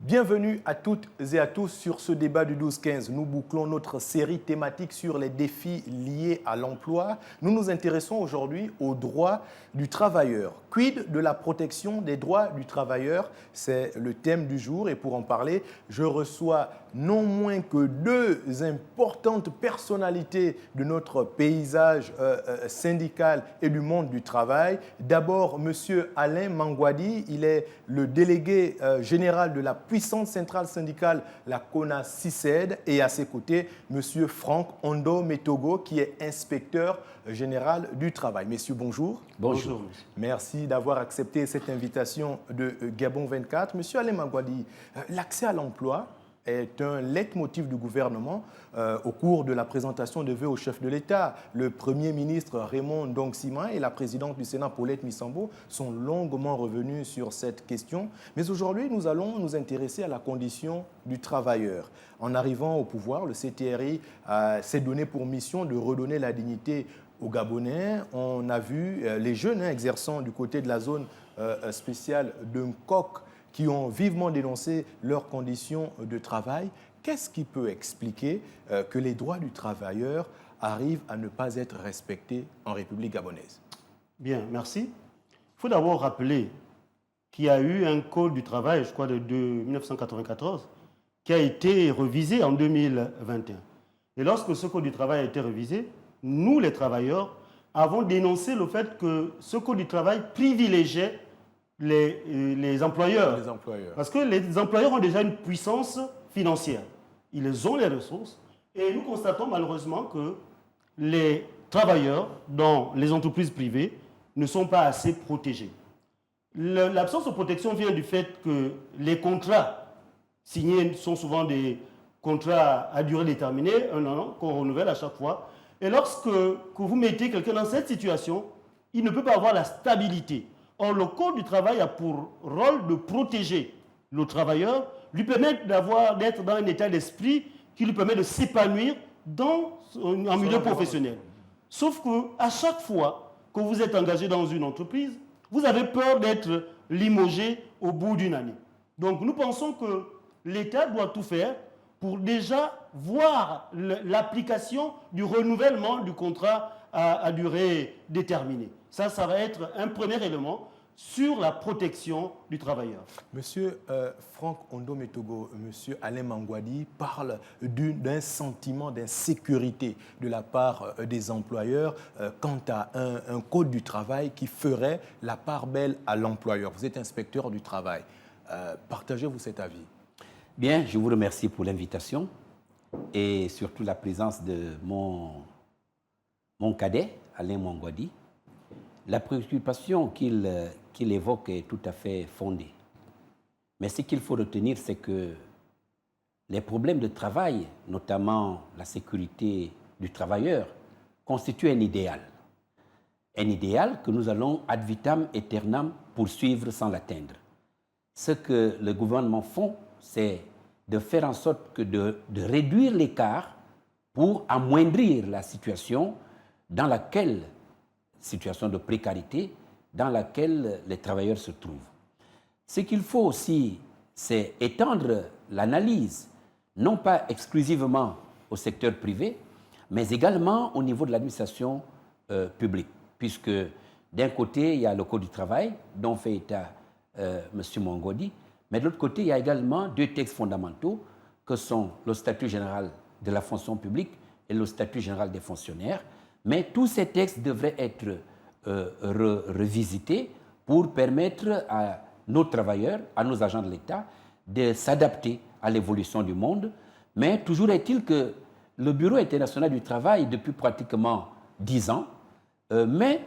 Bienvenue à toutes et à tous sur ce débat du 12-15. Nous bouclons notre série thématique sur les défis liés à l'emploi. Nous nous intéressons aujourd'hui aux droits du travailleur. Quid de la protection des droits du travailleur? C'est le thème du jour et pour en parler, je reçois non moins que deux importantes personnalités de notre paysage syndical et du monde du travail. D'abord, M. Alain Mangwadi, il est le délégué général de la puissante centrale syndicale, la CONA-CICED, et à ses côtés, M. Franck Ondo Metogo, qui est inspecteur général du travail. Messieurs, bonjour. Bonjour. Merci d'avoir accepté cette invitation de Gabon 24. Monsieur Alain Mangwadi, l'accès à l'emploi est un leitmotiv du gouvernement au cours de la présentation de vœux au chef de l'État. Le Premier ministre Raymond Dongsima et la présidente du Sénat Paulette Missambo sont longuement revenus sur cette question. Mais aujourd'hui, nous allons nous intéresser à la condition du travailleur. En arrivant au pouvoir, le CTRI s'est donné pour mission de redonner la dignité aux Gabonais. On a vu les jeunes exerçant du côté de la zone spéciale de Nkok qui ont vivement dénoncé leurs conditions de travail. Qu'est-ce qui peut expliquer que les droits du travailleur arrivent à ne pas être respectés en République gabonaise? Bien, merci. Il faut d'abord rappeler qu'il y a eu un code du travail, je crois, de 1994, qui a été revisé en 2021. Et lorsque ce code du travail a été révisé, nous, les travailleurs, avons dénoncé le fait que ce code du travail privilégiait les employeurs. Parce que les employeurs ont déjà une puissance financière. Ils ont les ressources. Et nous constatons malheureusement que les travailleurs dans les entreprises privées ne sont pas assez protégés. L'absence de protection vient du fait que les contrats signés sont souvent des contrats à durée déterminée, un an, qu'on renouvelle à chaque fois. Et lorsque vous mettez quelqu'un dans cette situation, il ne peut pas avoir la stabilité. Or, le Code du travail a pour rôle de protéger le travailleur, lui permettre d'être dans un état d'esprit qui lui permet de s'épanouir dans un milieu professionnel. Sauf qu'à chaque fois que vous êtes engagé dans une entreprise, vous avez peur d'être limogé au bout d'une année. Donc, nous pensons que l'État doit tout faire pour déjà voir l'application du renouvellement du contrat à durée déterminée. Ça va être un premier élément sur la protection du travailleur. Monsieur Franck Ondo Metogo, monsieur Alain Mangwadi parle d'un sentiment d'insécurité de la part des employeurs quant à un code du travail qui ferait la part belle à l'employeur. Vous êtes inspecteur du travail. Partagez-vous cet avis? Bien, je vous remercie pour l'invitation et surtout la présence de mon cadet, Alain Mangwadi. La préoccupation qu'il évoque est tout à fait fondée. Mais ce qu'il faut retenir, c'est que les problèmes de travail, notamment la sécurité du travailleur, constituent un idéal. Un idéal que nous allons ad vitam aeternam poursuivre sans l'atteindre. Ce que le gouvernement fait, c'est de faire en sorte que de réduire l'écart pour amoindrir la situation dans laquelle, situation de précarité, dans laquelle les travailleurs se trouvent. Ce qu'il faut aussi, c'est étendre l'analyse, non pas exclusivement au secteur privé, mais également au niveau de l'administration publique, puisque d'un côté, il y a le Code du travail, dont fait état M. Mangwadi, mais de l'autre côté, il y a également deux textes fondamentaux que sont le statut général de la fonction publique et le statut général des fonctionnaires. Mais tous ces textes devraient être revisités pour permettre à nos travailleurs, à nos agents de l'État, de s'adapter à l'évolution du monde. Mais toujours est-il que le Bureau international du travail, depuis pratiquement 10 ans, met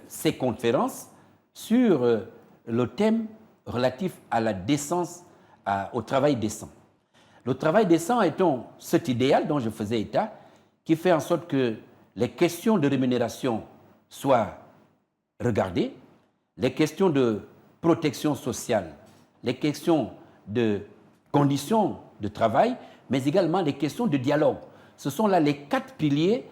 ses conférences sur le thème relatif à la décence, au travail décent. Le travail décent étant cet idéal dont je faisais état, qui fait en sorte que les questions de rémunération soient regardées, les questions de protection sociale, les questions de conditions de travail, mais également les questions de dialogue. Ce sont là les 4 piliers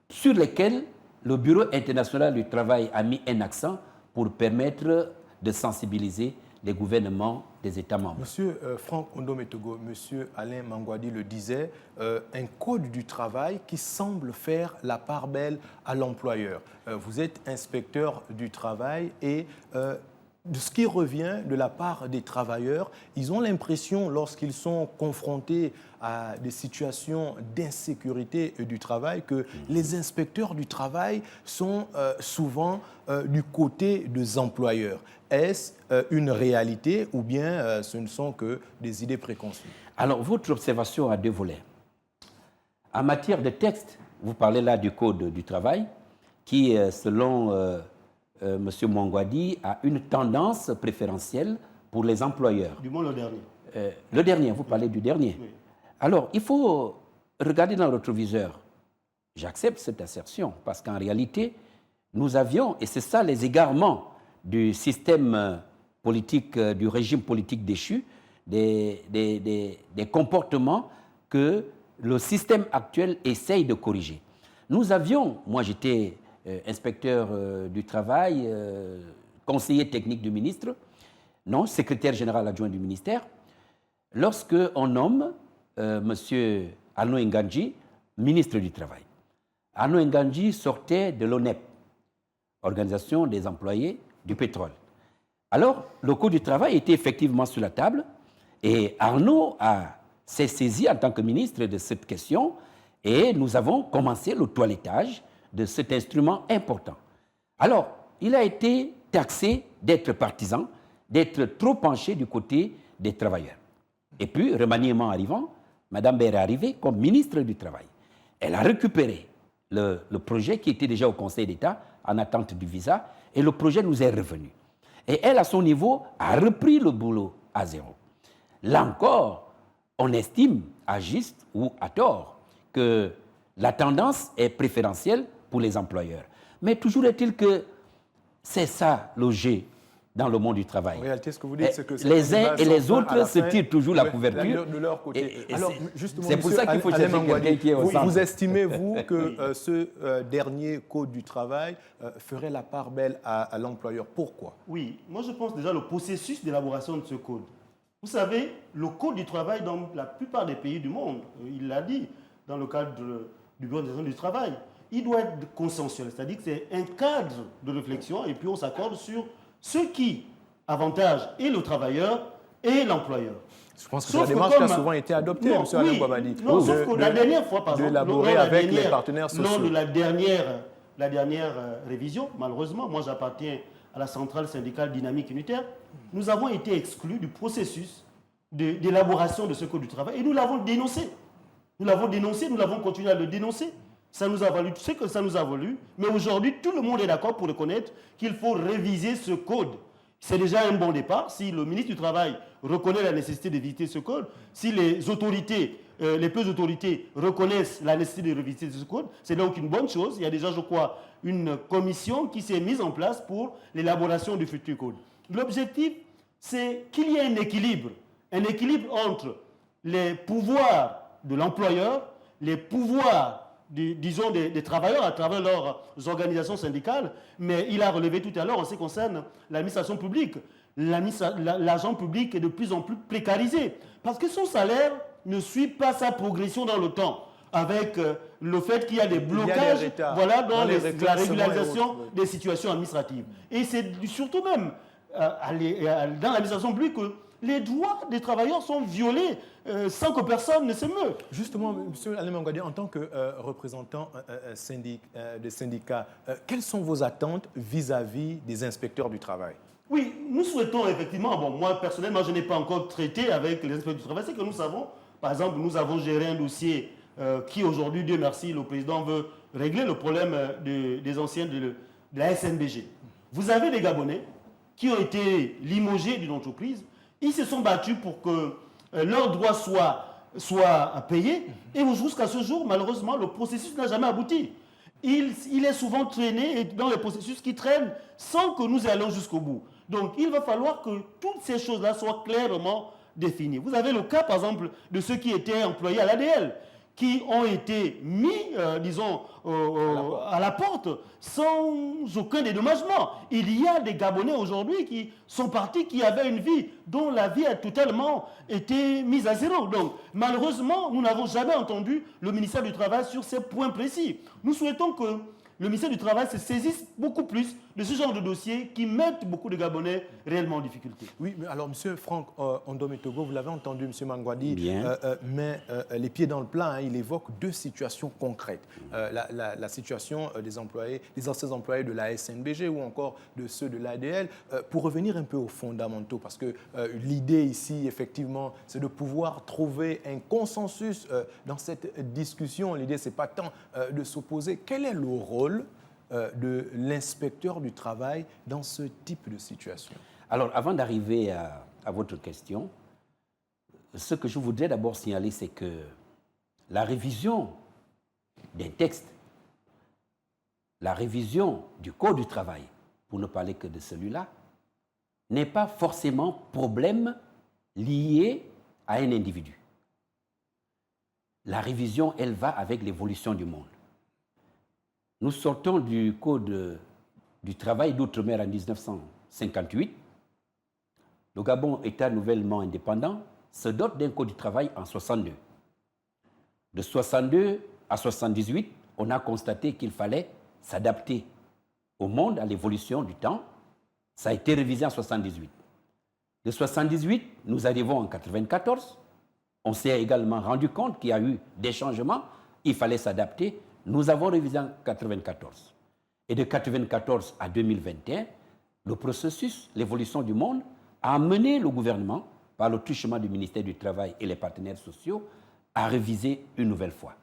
sur lesquels le Bureau international du travail a mis un accent pour permettre de sensibiliser des gouvernements des États membres. Monsieur Franck Ondometogo, Monsieur Alain Mangouadi le disait, un code du travail qui semble faire la part belle à l'employeur. Vous êtes inspecteur du travail et de ce qui revient de la part des travailleurs, ils ont l'impression, lorsqu'ils sont confrontés à des situations d'insécurité du travail, que les inspecteurs du travail sont souvent du côté des employeurs. Est-ce une réalité ou bien ce ne sont que des idées préconçues? Alors, votre observation a deux volets. En matière de texte, vous parlez là du Code du travail, qui, selon M. Mangouadi, a une tendance préférentielle pour les employeurs. Du moins le dernier. Le dernier, vous parlez du dernier. Oui. Alors, il faut regarder dans le rétroviseur. J'accepte cette assertion parce qu'en réalité, nous avions, et c'est ça les égarements du système politique, du régime politique déchu, des comportements que le système actuel essaye de corriger. Nous avions, moi j'étais inspecteur du travail, conseiller technique du ministre, non, secrétaire général adjoint du ministère, lorsque on nomme M. Arnaud Nganji ministre du Travail. Arnaud Nganji sortait de l'ONEP, Organisation des employés du pétrole. Alors, le Code du travail était effectivement sur la table et Arnaud s'est saisi en tant que ministre de cette question et nous avons commencé le toilettage de cet instrument important. Alors, il a été taxé d'être partisan, d'être trop penché du côté des travailleurs. Et puis, remaniement arrivant, Mme Baer est arrivée comme ministre du Travail. Elle a récupéré le projet qui était déjà au Conseil d'État en attente du visa et le projet nous est revenu. Et elle, à son niveau, a repris le boulot à zéro. Là encore, on estime, à juste ou à tort, que la tendance est préférentielle pour les employeurs. Mais toujours est-il que c'est ça le jeu dans le monde du travail. En réalité, ce que vous dites, c'est que les uns et les autres se tirent toujours la couverture. De leur côté. Alors, c'est pour ça qu'il faut chercher quelqu'un qui est au centre. Vous estimez, vous, que ce dernier code du travail ferait la part belle à l'employeur? Pourquoi? Oui, moi je pense déjà le processus d'élaboration de ce code. Vous savez, le code du travail dans la plupart des pays du monde, il l'a dit dans le cadre du Bureau d'organisation du travail, il doit être consensuel, c'est-à-dire que c'est un cadre de réflexion et puis on s'accorde sur ce qui avantage et le travailleur et l'employeur. Je pense que c'est la démarche qui a souvent été adoptée, M. Alain Mangouadi. Non, sauf que la dernière fois, par exemple, d'élaborer avec les partenaires sociaux. Lors de la dernière révision, malheureusement, moi j'appartiens à la centrale syndicale dynamique unitaire, nous avons été exclus du processus d'élaboration de ce code du travail et nous l'avons dénoncé. Nous l'avons dénoncé, nous l'avons continué à le dénoncer. Ça nous a valu ce que ça nous a valu, mais aujourd'hui, tout le monde est d'accord pour reconnaître qu'il faut réviser ce code. C'est déjà un bon départ. Si le ministre du Travail reconnaît la nécessité de réviser ce code, si les autorités, les peu autorités reconnaissent la nécessité de réviser ce code, c'est donc une bonne chose. Il y a déjà, je crois, une commission qui s'est mise en place pour l'élaboration du futur code. L'objectif, c'est qu'il y ait un équilibre entre les pouvoirs de l'employeur, les pouvoirs disons des travailleurs à travers leurs organisations syndicales, mais il a relevé tout à l'heure en ce qui concerne l'administration publique. L'agent public est de plus en plus précarisé parce que son salaire ne suit pas sa progression dans le temps, avec le fait qu'il y a des blocages dans la régularisation des situations administratives. Et c'est surtout même dans l'administration publique que les droits des travailleurs sont violés sans que personne ne se meure. Justement, M. Alain Mangouadi, en tant que représentant des syndicats, quelles sont vos attentes vis-à-vis des inspecteurs du travail? Oui, nous souhaitons effectivement, moi personnellement, je n'ai pas encore traité avec les inspecteurs du travail, c'est que nous savons, par exemple, nous avons géré un dossier qui aujourd'hui, Dieu merci, le président veut régler le problème des anciens de la SNBG. Vous avez des Gabonais qui ont été limogés d'une entreprise. Ils se sont battus pour que leurs droits soient payés. Et jusqu'à ce jour, malheureusement, le processus n'a jamais abouti. Il est souvent traîné dans les processus qui traînent sans que nous allions jusqu'au bout. Donc, il va falloir que toutes ces choses-là soient clairement définies. Vous avez le cas, par exemple, de ceux qui étaient employés à l'ADL, qui ont été mis, disons, à la porte sans aucun dédommagement. Il y a des Gabonais aujourd'hui qui sont partis, qui avaient une vie dont la vie a totalement été mise à zéro. Donc, malheureusement, nous n'avons jamais entendu le ministère du Travail sur ces points précis. Nous souhaitons que le ministère du Travail se saisisse beaucoup plus de ce genre de dossiers qui mettent beaucoup de Gabonais réellement en difficulté. Oui, mais alors, M. Franck Ondometogo, vous l'avez entendu, M. Mangwadi, met les pieds dans le plat. Hein, il évoque deux situations concrètes. La situation des employés, des anciens employés de la SNBG ou encore de ceux de l'ADL. Pour revenir un peu aux fondamentaux, parce que l'idée ici, effectivement, c'est de pouvoir trouver un consensus dans cette discussion. L'idée, ce n'est pas tant de s'opposer. Quel est le rôle de l'inspecteur du travail dans ce type de situation? Alors, avant d'arriver à votre question, ce que je voudrais d'abord signaler, c'est que la révision des textes, la révision du Code du travail, pour ne parler que de celui-là, n'est pas forcément problème lié à un individu. La révision, elle va avec l'évolution du monde. Nous sortons du Code du travail d'outre-mer en 1958. Le Gabon, État nouvellement indépendant, se dote d'un Code du travail en 62. De 62 à 78, on a constaté qu'il fallait s'adapter au monde, à l'évolution du temps. Ça a été révisé en 78. De 78, nous arrivons en 94. On s'est également rendu compte qu'il y a eu des changements. Il fallait s'adapter. Nous avons révisé en 1994. Et de 1994 à 2021, le processus, l'évolution du monde, a amené le gouvernement, par le truchement du ministère du Travail et les partenaires sociaux, à réviser une nouvelle fois.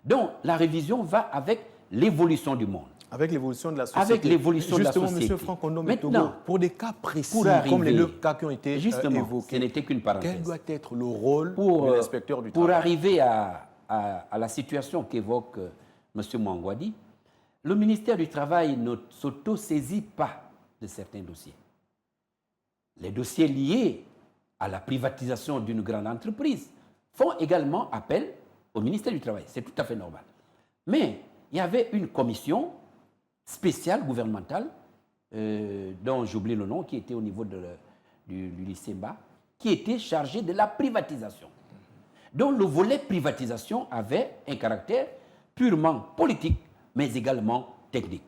Donc, la révision va avec l'évolution du monde. Avec l'évolution de la société. Avec l'évolution de la société. Justement, M. Franck Ondometogo, pour des cas précis, comme les deux cas qui ont été évoqués, ce n'était qu'une parenthèse. Quel doit être le rôle de l'inspecteur du travail? Pour arriver à la situation qu'évoque M. Mangwadi, le ministère du Travail ne s'auto-saisit pas de certains dossiers. Les dossiers liés à la privatisation d'une grande entreprise font également appel au ministère du Travail. C'est tout à fait normal. Mais il y avait une commission spéciale gouvernementale, dont j'oublie le nom, qui était au niveau du lycée Mba, qui était chargée de la privatisation. Donc le volet privatisation avait un caractère purement politique, mais également technique.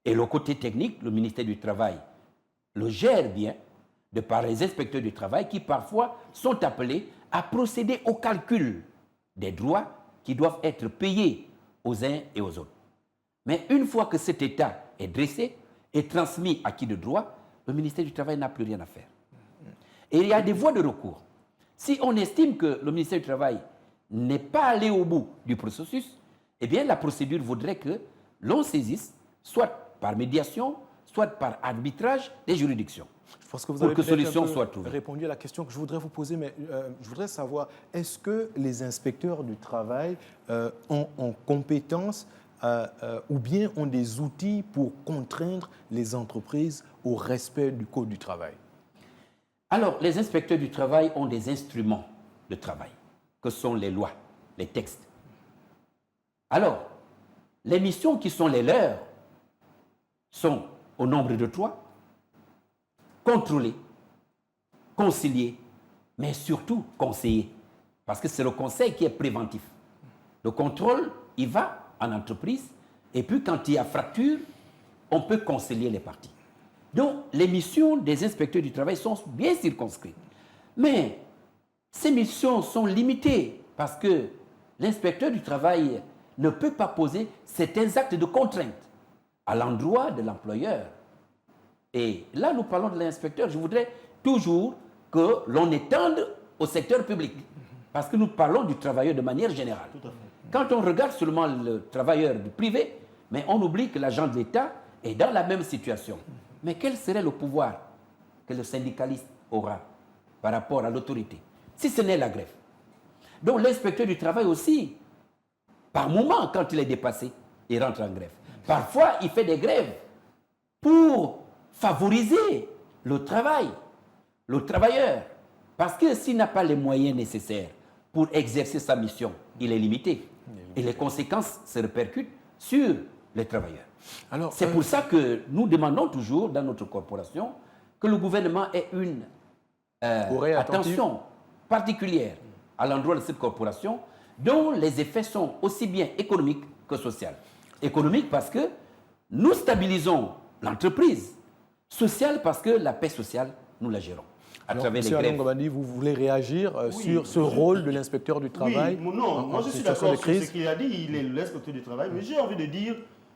Et le côté technique, le ministère du Travail le gère bien, de par les inspecteurs du travail qui parfois sont appelés à procéder au calcul des droits qui doivent être payés aux uns et aux autres. Mais une fois que cet état est dressé et transmis à qui de droit, le ministère du Travail n'a plus rien à faire. Et il y a des voies de recours. Si on estime que le ministère du Travail n'est pas allé au bout du processus, eh bien la procédure voudrait que l'on saisisse, soit par médiation, soit par arbitrage des juridictions. Je pense que vous pour avez que solution soit trouvée. répondu à la question que je voudrais vous poser, mais je voudrais savoir, est-ce que les inspecteurs du travail ont compétence ou bien ont des outils pour contraindre les entreprises au respect du Code du travail? Alors, les inspecteurs du travail ont des instruments de travail, que sont les lois, les textes. Alors, les missions qui sont les leurs sont au nombre de 3, contrôler, concilier, mais surtout conseiller. Parce que c'est le conseil qui est préventif. Le contrôle, il va en entreprise, et puis quand il y a fracture, on peut concilier les parties. Donc, les missions des inspecteurs du travail sont bien circonscrites. Mais ces missions sont limitées parce que l'inspecteur du travail ne peut pas poser certains actes de contrainte à l'endroit de l'employeur. Et là, nous parlons de l'inspecteur. Je voudrais toujours que l'on étende au secteur public, parce que nous parlons du travailleur de manière générale. Quand on regarde seulement le travailleur du privé, mais on oublie que l'agent de l'État est dans la même situation. Mais quel serait le pouvoir que le syndicaliste aura par rapport à l'autorité, si ce n'est la grève? Donc l'inspecteur du travail aussi, par moment, quand il est dépassé, il rentre en grève. Parfois, il fait des grèves pour favoriser le travail, le travailleur. Parce que s'il n'a pas les moyens nécessaires pour exercer sa mission il est limité. Et les conséquences se répercutent sur les travailleurs. C'est pour ça que nous demandons toujours dans notre corporation que le gouvernement ait une attention particulière à l'endroit de cette corporation dont les effets sont aussi bien économiques que sociaux. Économique parce que nous stabilisons l'entreprise. Social parce que la paix sociale, nous la gérons. Monsieur Alain Ngobandi, vous voulez réagir sur ce rôle de l'inspecteur du travail? Oui, non, moi je suis d'accord sur ce qu'il a dit, il est l'inspecteur du travail, mais j'ai envie de dire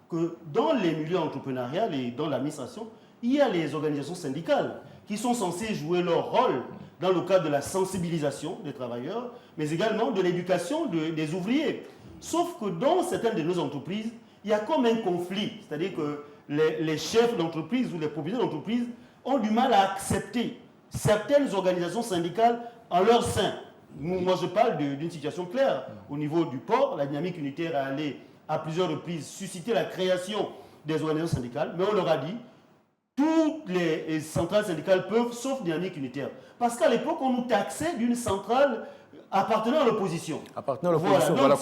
que dans les milieux entrepreneuriaux et dans l'administration, il y a les organisations syndicales qui sont censées jouer leur rôle dans le cadre de la sensibilisation des travailleurs, mais également de l'éducation des ouvriers. Sauf que dans certaines de nos entreprises, il y a comme un conflit, c'est-à-dire que les chefs d'entreprise ou les propriétaires d'entreprise ont du mal à accepter certaines organisations syndicales en leur sein. Moi, je parle d'une situation claire. Au niveau du port, la dynamique unitaire a allé à plusieurs reprises susciter la création des organisations syndicales, mais on leur a dit toutes les centrales syndicales peuvent, sauf dynamique unitaire. Parce qu'à l'époque, on nous taxait d'une centrale appartenant à l'opposition. Appartenant à l'opposition. Voilà,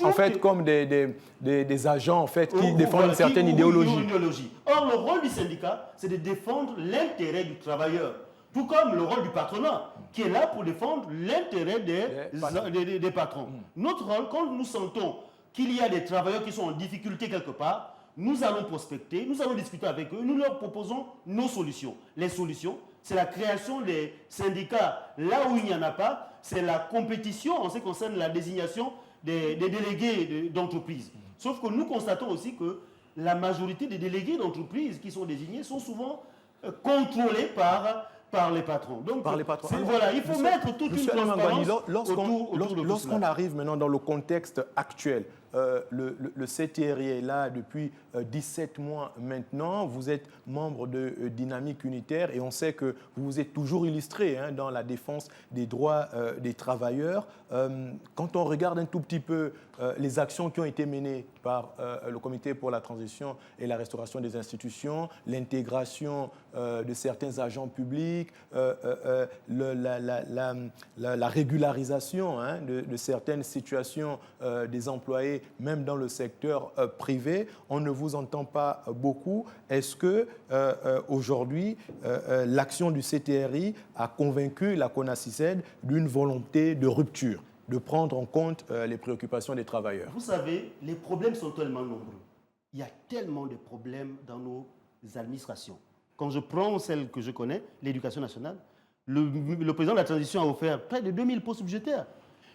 en fait, comme des agents en fait, qui défendent une certaine idéologie. Or, le rôle du syndicat, c'est de défendre l'intérêt du travailleur. Tout comme le rôle du patronat, qui est là pour défendre l'intérêt des patrons. Notre rôle, quand nous sentons qu'il y a des travailleurs qui sont en difficulté quelque part, nous allons prospecter, nous allons discuter avec eux, nous leur proposons nos solutions. Les solutions, c'est la création des syndicats là où il n'y en a pas, c'est la compétition en ce qui concerne la désignation des délégués d'entreprise. Sauf que nous constatons aussi que la majorité des délégués d'entreprise qui sont désignés sont souvent contrôlés par les patrons. Donc, par les patrons. Voilà, il faut mettre toute une transparence lorsqu'on arrive maintenant dans le contexte actuel, le CTRI est là depuis 17 mois maintenant. Vous êtes membre de Dynamique Unitaire et on sait que vous vous êtes toujours illustré dans la défense des droits des travailleurs. Quand on regarde un tout petit peu les actions qui ont été menées par le Comité pour la transition et la restauration des institutions, l'intégration de certains agents publics, la régularisation de certaines situations des employés, même dans le secteur privé, on ne vous entend pas beaucoup. Est-ce que aujourd'hui, l'action du CTRI a convaincu la CONACYCED d'une volonté de rupture, de prendre en compte les préoccupations des travailleurs? Vous savez, les problèmes sont tellement nombreux. Il y a tellement de problèmes dans nos administrations. Quand je prends celle que je connais, l'éducation nationale, le président de la transition a offert près de 2000 postes budgétaires.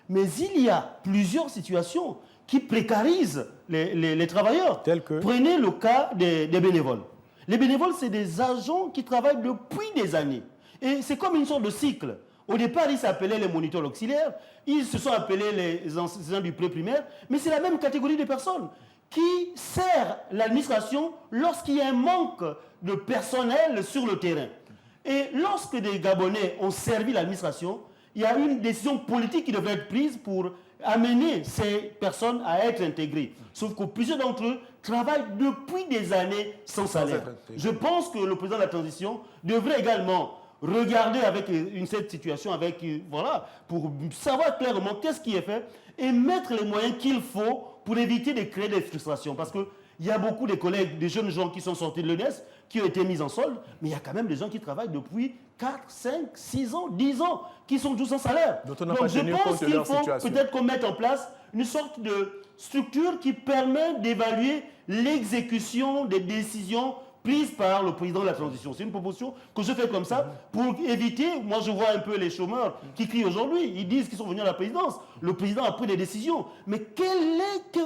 Mais il y a plusieurs situations qui précarisent les travailleurs. Prenez le cas des bénévoles. Les bénévoles, c'est des agents qui travaillent depuis des années. Et c'est comme une sorte de cycle. Au départ, ils s'appelaient les moniteurs auxiliaires, ils se sont appelés les enseignants du pré-primaire, mais c'est la même catégorie de personnes qui sert l'administration lorsqu'il y a un manque de personnel sur le terrain. Et lorsque des Gabonais ont servi l'administration, il y a une décision politique qui devrait être prise pour amener ces personnes à être intégrées. Sauf que plusieurs d'entre eux travaillent depuis des années sans salaire. Je pense que le président de la transition devrait également regarder avec cette situation, pour savoir clairement qu'est-ce qui est fait et mettre les moyens qu'il faut pour éviter de créer des frustrations. Parce qu'il y a beaucoup de collègues, des jeunes gens qui sont sortis de l'ENES, qui ont été mis en solde, mais il y a quand même des gens qui travaillent depuis 4, 5, 6 ans, 10 ans, qui sont tous sans salaire. Donc je pense qu'il faut peut-être qu'on mette en place une sorte de structure qui permet d'évaluer l'exécution des décisions prises par le président de la transition. C'est une proposition que je fais comme ça pour éviter, moi je vois un peu les chômeurs qui crient aujourd'hui, ils disent qu'ils sont venus à la présidence, le président a pris des décisions, mais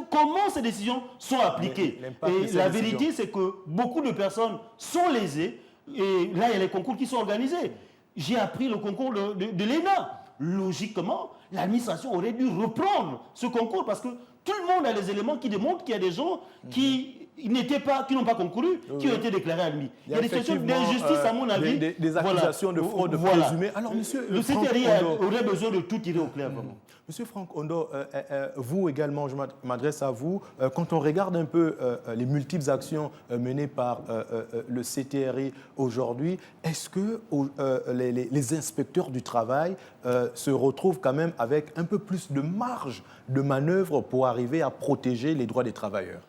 comment ces décisions sont appliquées? Et la vérité c'est que beaucoup de personnes sont lésées, et là il y a les concours qui sont organisés. J'ai appris le concours de l'ENA. Logiquement, l'administration aurait dû reprendre ce concours parce que tout le monde a les éléments qui démontrent qu'il y a des gens qui n'ont pas concouru, qui ont été déclarés admis. Il y a des questions d'injustice, à mon avis. Des accusations de fraude présumée. Alors, monsieur, le CTRI aurait besoin de tout tirer au clair, vraiment. Monsieur Franck Ondo, vous également, je m'adresse à vous. Quand on regarde un peu les multiples actions menées par le CTRI aujourd'hui, est-ce que les inspecteurs du travail se retrouvent quand même avec un peu plus de marge de manœuvre pour arriver à protéger les droits des travailleurs?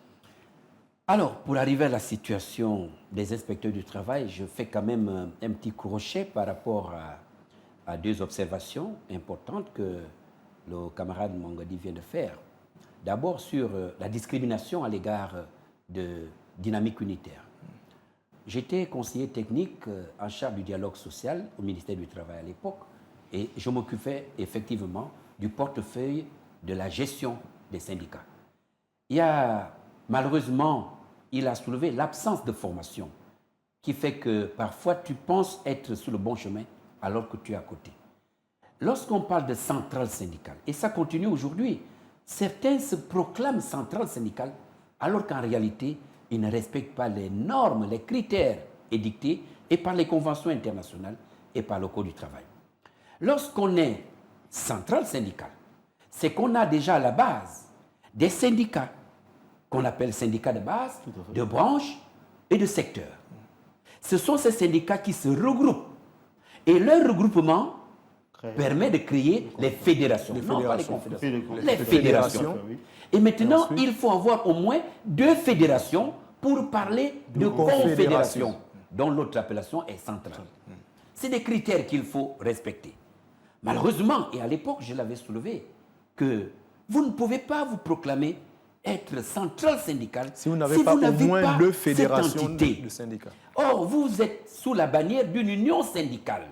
Alors, pour arriver à la situation des inspecteurs du travail, je fais quand même un petit crochet par rapport à deux observations importantes que le camarade Mangadi vient de faire. D'abord sur la discrimination à l'égard de Dynamique Unitaire. J'étais conseiller technique en charge du dialogue social au ministère du Travail à l'époque et je m'occupais effectivement du portefeuille de la gestion des syndicats. Malheureusement, il a soulevé l'absence de formation qui fait que parfois tu penses être sur le bon chemin alors que tu es à côté. Lorsqu'on parle de centrale syndicale, et ça continue aujourd'hui, certains se proclament centrale syndicale alors qu'en réalité, ils ne respectent pas les normes, les critères édictés et par les conventions internationales et par le Code du travail. Lorsqu'on est centrale syndicale, c'est qu'on a déjà à la base des syndicats qu'on appelle syndicats de base, de branche et de secteur. Ce sont ces syndicats qui se regroupent et leur regroupement permet de créer les fédérations. Non, pas les confédérations. Les fédérations. Et maintenant, ensuite, il faut avoir au moins 2 fédérations pour parler de confédération, dont l'autre appellation est centrale. C'est des critères qu'il faut respecter. Malheureusement, et à l'époque, je l'avais soulevé, que vous ne pouvez pas vous proclamer être centrale syndicale si vous n'avez pas au moins 2 fédérations de syndicats. Or, vous êtes sous la bannière d'une union syndicale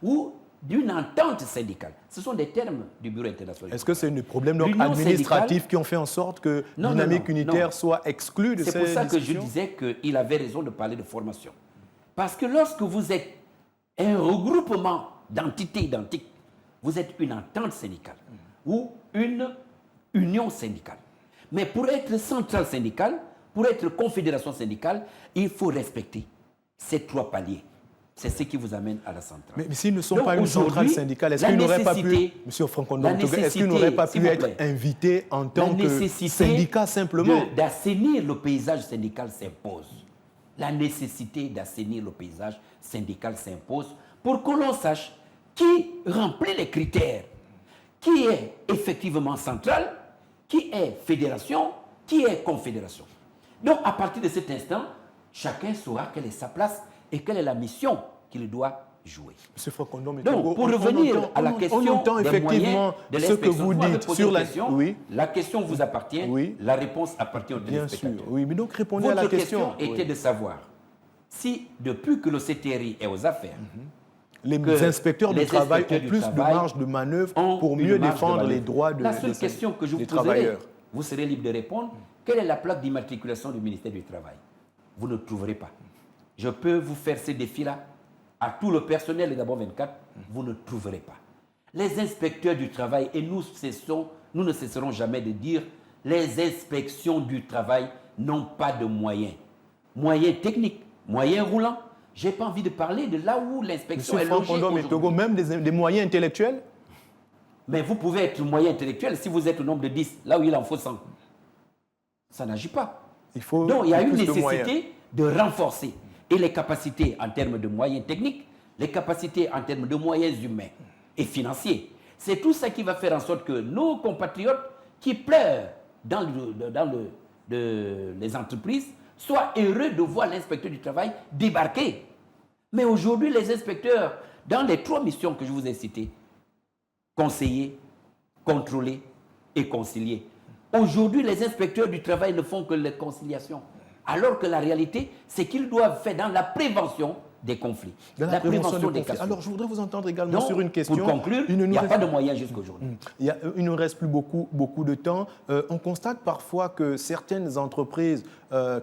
ou d'une entente syndicale. Ce sont des termes du Bureau international. Est-ce que c'est un problème administratif qui ont fait en sorte que Dynamique Unitaire soit exclue de ces discussions? C'est pour ça que je disais qu'il avait raison de parler de formation. Parce que lorsque vous êtes un regroupement d'entités identiques, vous êtes une entente syndicale ou une union syndicale. Mais pour être centrale syndicale, pour être confédération syndicale, il faut respecter ces 3 paliers. C'est ce qui vous amène à la centrale. Mais s'ils ne sont pas une centrale syndicale, est-ce qu'ils n'auraient pas pu, M. Franck Ondo, est-ce qu'ils n'auraient pas pu être invités en tant que syndicat simplement? D'assainir le paysage syndical s'impose. La nécessité d'assainir le paysage syndical s'impose pour que l'on sache qui remplit les critères, qui est effectivement central, qui est fédération, qui est confédération. Donc, à partir de cet instant, chacun saura quelle est sa place et quelle est la mission qu'il doit jouer. Monsieur Franck Ondo, donc, pour revenir à la question des moyens de ce que vous dites sur la question, la question vous appartient, la réponse appartient au téléspectateur. Bien sûr, oui, mais donc répondez à la question. Votre question était de savoir si, depuis que le CTRI est aux affaires, les inspecteurs du travail ont plus de marge de manœuvre pour mieux défendre les droits des travailleurs. La seule question que je vous poserai, vous serez libre de répondre, quelle est la plaque d'immatriculation du ministère du Travail? Vous ne trouverez pas. Je peux vous faire ces défis-là à tout le personnel de Gabon 24, vous ne trouverez pas. Les inspecteurs du travail, et nous ne cesserons jamais de dire, les inspections du travail n'ont pas de moyens. Moyens techniques, moyens roulants. Je n'ai pas envie de parler de là où l'inspection est logée aujourd'hui. Même des moyens intellectuels? Mais vous pouvez être moyen intellectuel si vous êtes au nombre de 10, là où il en faut 100. Ça n'agit pas. Donc il y a une nécessité de renforcer et les capacités en termes de moyens techniques, les capacités en termes de moyens humains et financiers. C'est tout ça qui va faire en sorte que nos compatriotes qui pleurent dans les entreprises soient heureux de voir l'inspecteur du travail débarquer. Mais aujourd'hui, les inspecteurs, dans les 3 missions que je vous ai citées, conseiller, contrôler et concilier. Aujourd'hui, les inspecteurs du travail ne font que les conciliations. Alors que la réalité, c'est qu'ils doivent faire dans la prévention des conflits. Dans la prévention des conflits. Alors, je voudrais vous entendre également sur une question. Pour conclure, il n'y a pas de moyens jusqu'à aujourd'hui. Il ne reste plus beaucoup de temps. On constate parfois que certaines entreprises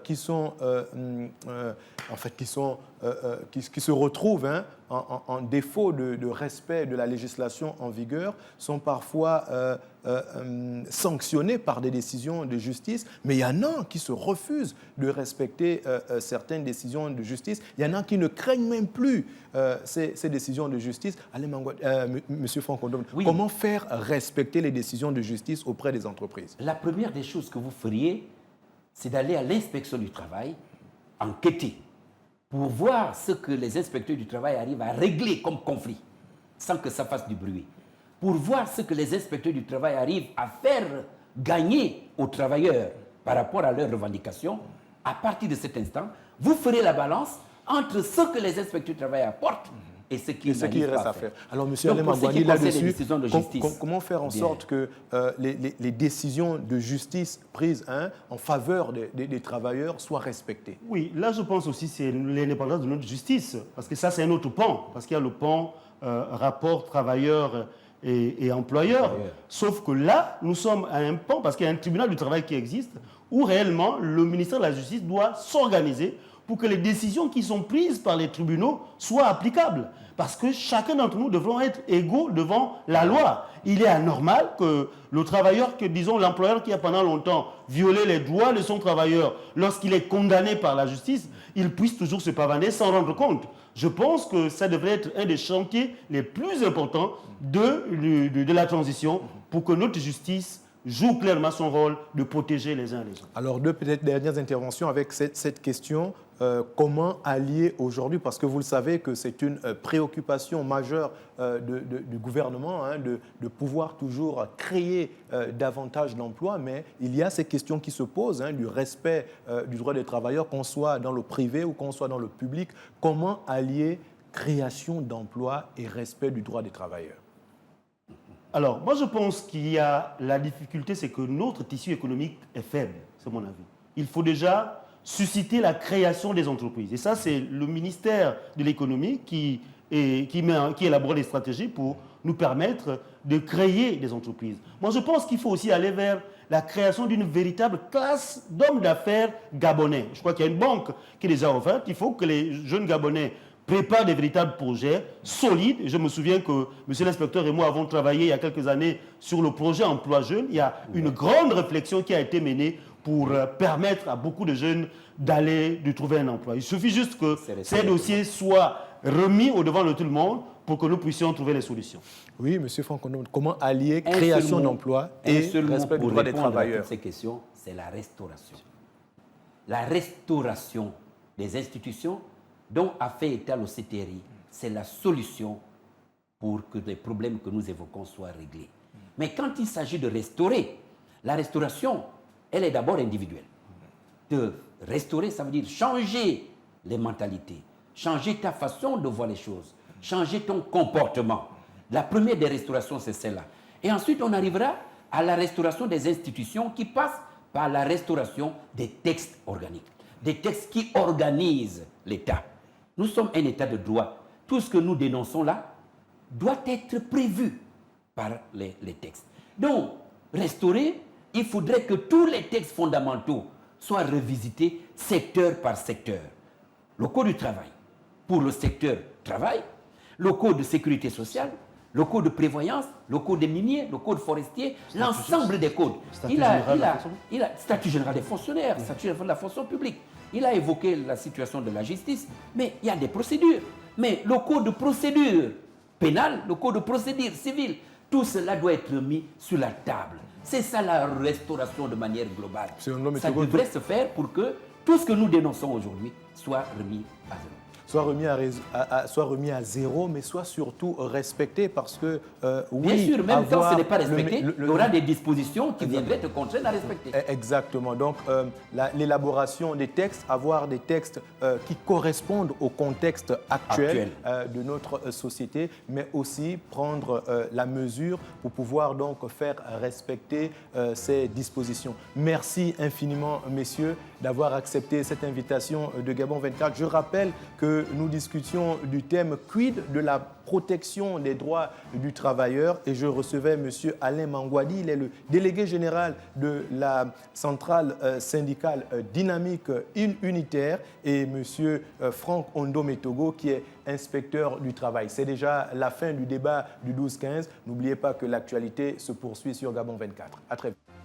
qui se retrouvent en défaut de respect de la législation en vigueur, sont parfois sanctionnés par des décisions de justice, mais il y en a qui se refusent de respecter certaines décisions de justice. Il y en a qui ne craignent même plus ces décisions de justice. Allez, Monsieur Franck Ondom, Oui. comment faire respecter les décisions de justice auprès des entreprises? La première des choses que vous feriez, c'est d'aller à l'inspection du travail, enquêter, pour voir ce que les inspecteurs du travail arrivent à régler comme conflit, sans que ça fasse du bruit. Pour voir ce que les inspecteurs du travail arrivent à faire gagner aux travailleurs par rapport à leurs revendications. À partir de cet instant, vous ferez la balance entre ce que les inspecteurs du travail apportent et ce qui reste à faire. Alors, M. Alain pour ce qui Mangouadi, concerne les là-dessus, décisions de justice, comment faire en bien. sorte que les décisions de justice prises en faveur des travailleurs soient respectées? Oui, là je pense aussi que c'est l'indépendance de notre justice, parce que ça c'est un autre pan, parce qu'il y a le pan rapport travailleur et employeur. Sauf que là, nous sommes à un pan, parce qu'il y a un tribunal du travail qui existe, où réellement le ministère de la Justice doit s'organiser pour que les décisions qui sont prises par les tribunaux soient applicables. Parce que chacun d'entre nous devront être égaux devant la loi. Il est anormal que le travailleur, que disons l'employeur qui a pendant longtemps violé les droits de son travailleur, lorsqu'il est condamné par la justice, il puisse toujours se pavaner sans rendre compte. Je pense que ça devrait être un des chantiers les plus importants de la transition pour que notre justice joue clairement son rôle de protéger les uns les autres. Alors, deux peut-être dernières interventions avec cette question. Comment allier aujourd'hui, parce que vous le savez que c'est une préoccupation majeure du gouvernement, de pouvoir toujours créer davantage d'emplois, mais il y a ces questions qui se posent, du respect du droit des travailleurs, qu'on soit dans le privé ou qu'on soit dans le public. Comment allier création d'emplois et respect du droit des travailleurs? Alors, moi je pense qu'il y a la difficulté, c'est que notre tissu économique est faible, c'est mon avis. Il faut déjà susciter la création des entreprises. Et ça, c'est le ministère de l'économie qui élabore des stratégies pour nous permettre de créer des entreprises. Moi, je pense qu'il faut aussi aller vers la création d'une véritable classe d'hommes d'affaires gabonais. Je crois qu'il y a une banque qui est déjà ouverte. Il faut que les jeunes Gabonais préparent des véritables projets solides. Je me souviens que M. l'inspecteur et moi avons travaillé il y a quelques années sur le projet Emploi Jeune. Il y a une grande réflexion qui a été menée pour permettre à beaucoup de jeunes de trouver un emploi. Il suffit juste que ces dossiers soient remis au devant de tout le monde pour que nous puissions trouver les solutions. Oui, M. Franck Ondom, comment allier création d'emplois et respect du droit des travailleurs? À toutes ces questions, c'est la restauration. La restauration des institutions dont a fait état le CTRI, c'est la solution pour que les problèmes que nous évoquons soient réglés. Mais quand il s'agit de restaurer, la restauration, elle est d'abord individuelle. De restaurer, ça veut dire changer les mentalités, changer ta façon de voir les choses, changer ton comportement. La première des restaurations, c'est celle-là. Et ensuite, on arrivera à la restauration des institutions qui passe par la restauration des textes organiques, des textes qui organisent l'État. Nous sommes un État de droit. Tout ce que nous dénonçons là doit être prévu par les textes. Donc, restaurer, il faudrait que tous les textes fondamentaux soient revisités secteur par secteur. Le Code du travail pour le secteur travail, le Code de sécurité sociale, le Code de prévoyance, le Code des miniers, le Code forestier, l'ensemble des codes. Il a statut général des fonctionnaires, statut général de la fonction publique. Il a évoqué la situation de la justice, mais il y a des procédures. Mais le Code de procédure pénale, le Code de procédure civile, tout cela doit être mis sur la table. C'est ça la restauration de manière globale. Ça devrait se faire pour que tout ce que nous dénonçons aujourd'hui soit remis à zéro. Soit remis à zéro, mais soit surtout respecté parce que, oui, bien sûr, même quand ce n'est pas respecté, il y aura des dispositions qui viendraient te contraindre à respecter. Exactement. Donc, l'élaboration des textes, avoir des textes qui correspondent au contexte actuel de notre société, mais aussi prendre la mesure pour pouvoir donc faire respecter ces dispositions. Merci infiniment, messieurs. d'avoir accepté cette invitation de Gabon 24. Je rappelle que nous discutions du thème quid de la protection des droits du travailleur et je recevais M. Alain Mangouadi, il est le délégué général de la centrale syndicale dynamique unitaire et M. Franck Ondo-Metogo qui est inspecteur du travail. C'est déjà la fin du débat du 12-15. N'oubliez pas que l'actualité se poursuit sur Gabon 24. À très vite.